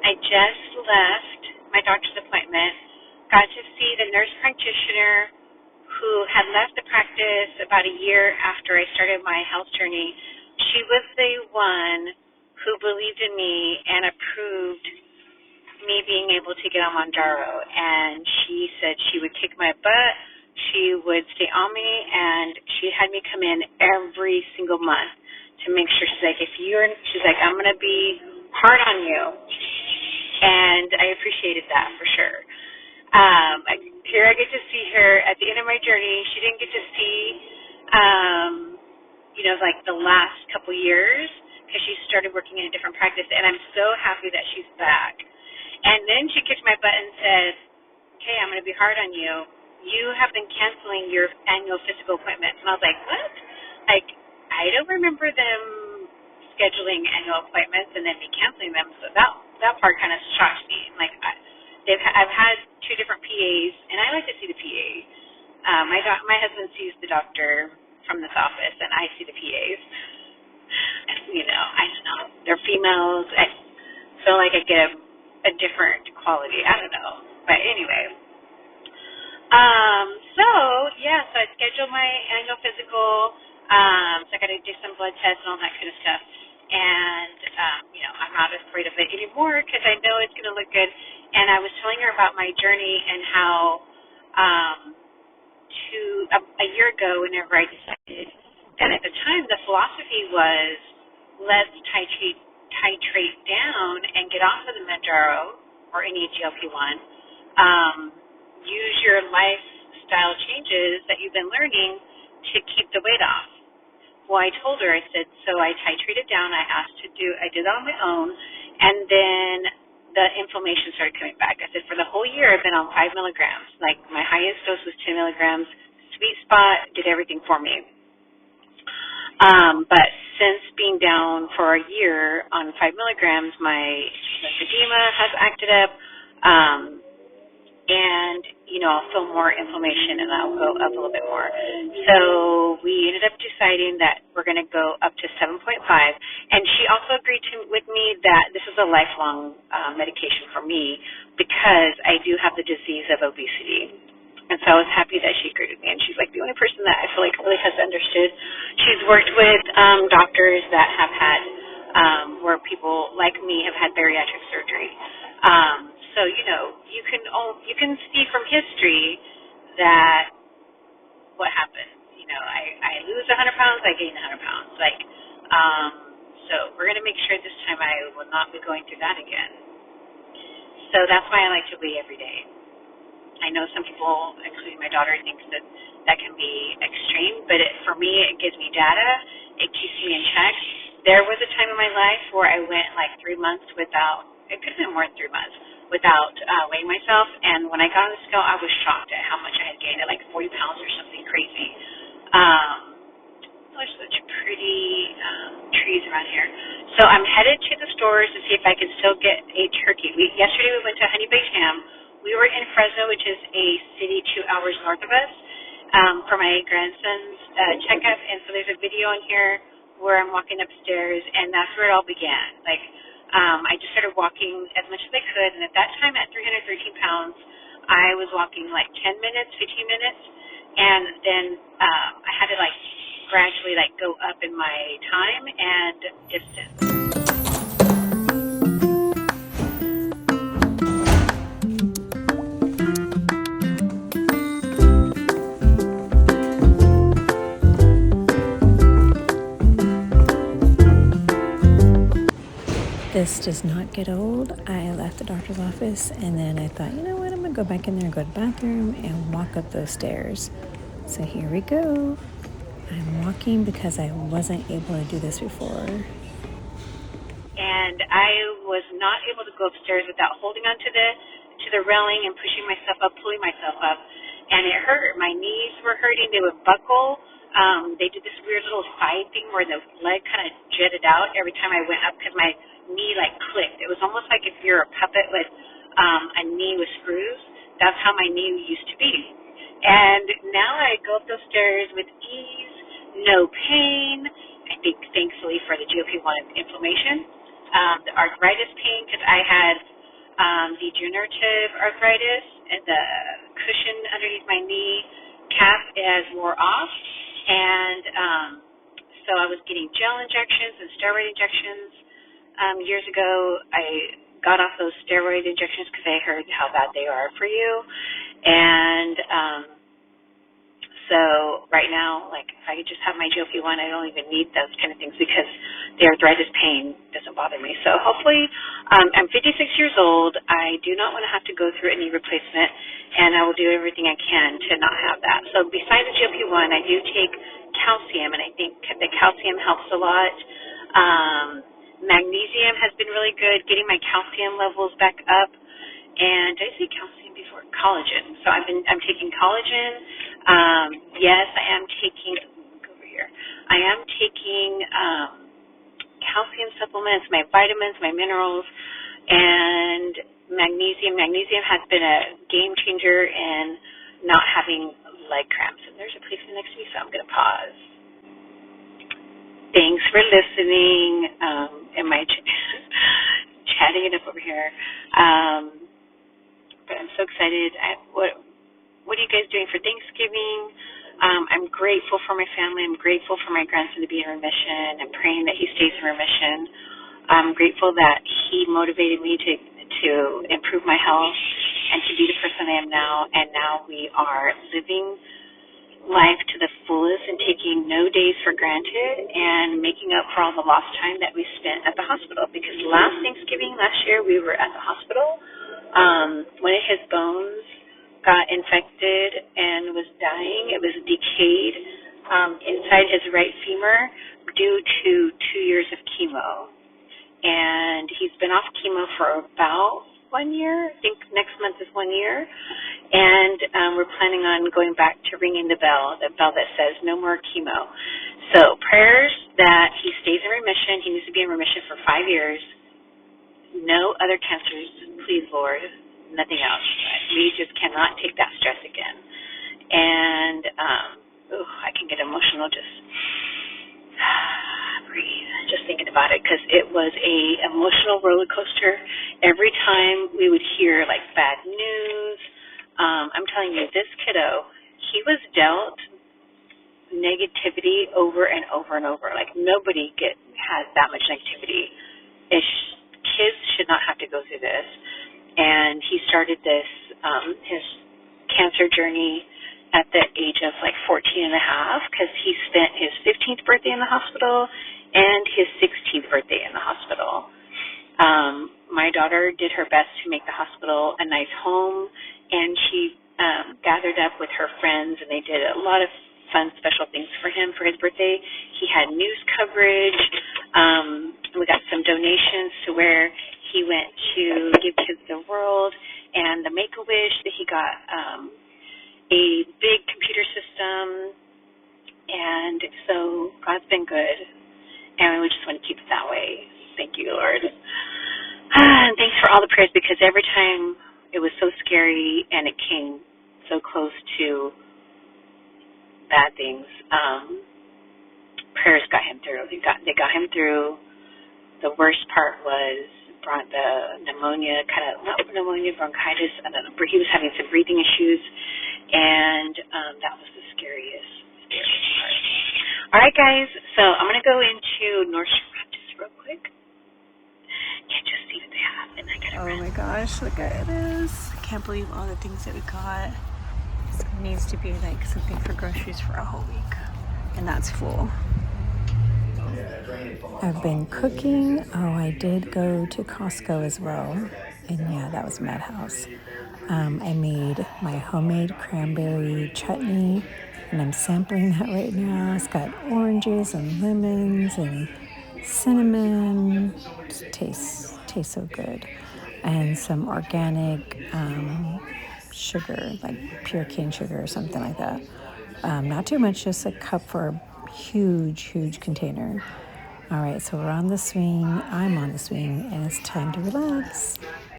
I just left my doctor's appointment, got to see the nurse practitioner who had left the practice about a year after I started my health journey. She was the one who believed in me and approved me being able to get on Mounjaro. And she said she would kick my butt, she would stay on me, and she had me come in every single month to make sure. She's like, I'm going to be hard on you. And I appreciated that for sure. Here I get to see her at the end of my journey. She didn't get to see, like the last couple years because she started working in a different practice, and I'm so happy that she's back. And then she kicked my butt and said, okay, I'm going to be hard on you. You have been canceling your annual physical appointments. And I was like, what? Like, I don't remember them scheduling annual appointments and then me canceling them. So that part kind of shocked me. Like, I've had two different PAs, and I like to see the PA. My husband sees the doctor from this office, and I see the PAs. I don't know. They're females. I feel like I get a different quality. I don't know. But anyway. So I scheduled my annual physical. So I got to do some blood tests and all that kind of stuff. And, I'm not afraid of it anymore because I know it's going to look good. And I was telling her about my journey and how a year ago, whenever I decided, and at the time the philosophy was, let's titrate down and get off of the Mounjaro or any GLP-1. Use your lifestyle changes that you've been learning to keep the weight off. Well, I told her, I said, so I titrated down. I did that on my own, and then the inflammation started coming back. I said, for the whole year, I've been on 5 milligrams. Like, my highest dose was 10 milligrams. Sweet spot did everything for me. But since being down for a year on 5 milligrams, my lymphedema has acted up, and, I'll feel more inflammation, and I'll go up a little bit more. So we ended up deciding that we're going to go up to 7.5, and she also agreed with me that this is a lifelong medication for me because I do have the disease of obesity. And so I was happy that she agreed with me, and she's like the only person that I feel like really has understood. She's worked with doctors that have had, where people like me have had bariatric surgery. So, you can see from history that what happens. I lose 100 pounds, I gain 100 pounds. So we're going to make sure this time I will not be going through that again. So that's why I like to weigh every day. I know some people, including my daughter, thinks that can be extreme, but for me, it gives me data. It keeps me in check. There was a time in my life where I went 3 months without, it could have been more than 3 months, without weighing myself, and when I got on the scale, I was shocked at how much I had gained, at 40 pounds or something crazy. There's such pretty trees around here. So I'm headed to the stores to see if I can still get a turkey. Yesterday we went to Honey Baked Ham. We were in Fresno, which is a city 2 hours north of us, for my grandson's checkup, and so there's a video on here where I'm walking upstairs, and that's where it all began. I just started walking as much as I could, and at that time, at 313 pounds, I was walking 10 minutes, 15 minutes, and then I had to gradually go up in my time and distance. This does not get old. I left the doctor's office and then I thought, you know what, I'm going to go back in there and go to the bathroom and walk up those stairs. So here we go. I'm walking because I wasn't able to do this before. And I was not able to go upstairs without holding onto the railing and pushing myself up, pulling myself up. And it hurt. My knees were hurting. They would buckle. They did this weird little side thing where the leg kind of jutted out every time I went up because my knee clicked. It was almost like if you're a puppet with a knee with screws. That's how my knee used to be. And now I go up those stairs with ease, no pain. I think thankfully for the GLP-1 inflammation, the arthritis pain, because I had degenerative arthritis, and the cushion underneath my knee cap has wore off, and so I was getting gel injections and steroid injections. Years ago, I got off those steroid injections because I heard how bad they are for you, and so right now, like, if I could just have my GLP-1, I don't even need those kind of things because the arthritis pain doesn't bother me. So hopefully, I'm 56 years old. I do not want to have to go through a knee replacement, and I will do everything I can to not have that. So besides the GLP-1, I do take calcium, and I think the calcium helps a lot. Magnesium has been really good, getting my calcium levels back up. And did I say calcium before? Collagen. So I'm taking collagen. Yes, I am taking, go over here. I am taking calcium supplements, my vitamins, my minerals, and magnesium. Magnesium has been a game changer in not having leg cramps. And there's a policeman next to me, so I'm going to pause. Thanks for listening. Am I chatting it up over here? But I'm so excited. What are you guys doing for Thanksgiving? I'm grateful for my family. I'm grateful for my grandson to be in remission. I'm praying that he stays in remission. I'm grateful that he motivated me to improve my health and to be the person I am now. And now we are living life to the fullest and taking no days for granted and making up for all the lost time that we spent at the hospital. Because last Thanksgiving, last year, we were at the hospital. One of his bones got infected and was dying. It was decayed inside his right femur due to 2 years of chemo. And he's been off chemo for about 1 year. I think next month is 1 year. And we're planning on going back to ringing the bell that says no more chemo. So prayers that he stays in remission. He needs to be in remission for 5 years. No other cancers, please, Lord. Nothing else. We just cannot take that stress again. And I can get emotional just breathe, just thinking about it, because it was a emotional roller coaster. Every time we would hear like bad news, I'm telling you, this kiddo, he was dealt negativity over and over and over. Like nobody has that much negativity. Kids should not have to go through this. And he started this, his cancer journey at the age of like 14 and a half, because he spent his 15th birthday in the hospital and his 16th birthday in the hospital. My daughter did her best to make the hospital a nice home, and she gathered up with her friends, and they did a lot of fun, special things for him for his birthday. He had news coverage. We got some donations to where he went to give kids the world, and the Make-A-Wish that he got a big computer system, and so God's been good, and we just want to keep it that way. Thank you, Lord. And thanks for all the prayers, because every time it was so scary and it came so close to bad things, prayers got him through. They got him through. The worst part was the pneumonia, not pneumonia, bronchitis. I don't know, he was having some breathing issues, and that was the scariest part. All right, guys, so I'm going to go into Nordstrom Rack just real quick and just see what they have. And I gotta Oh my gosh, look at this. I can't believe all the things that we got. This needs to be like something for groceries for a whole week, and that's full. I've been cooking. Oh, I did go to Costco as well. And yeah, that was Madhouse. I made my homemade cranberry chutney, and I'm sampling that right now. It's got oranges and lemons and cinnamon. Just tastes so good. And some organic sugar, like pure cane sugar or something like that. Not too much, just a cup for a huge container. All right, so we're on the swing. I'm on the swing, and it's time to relax.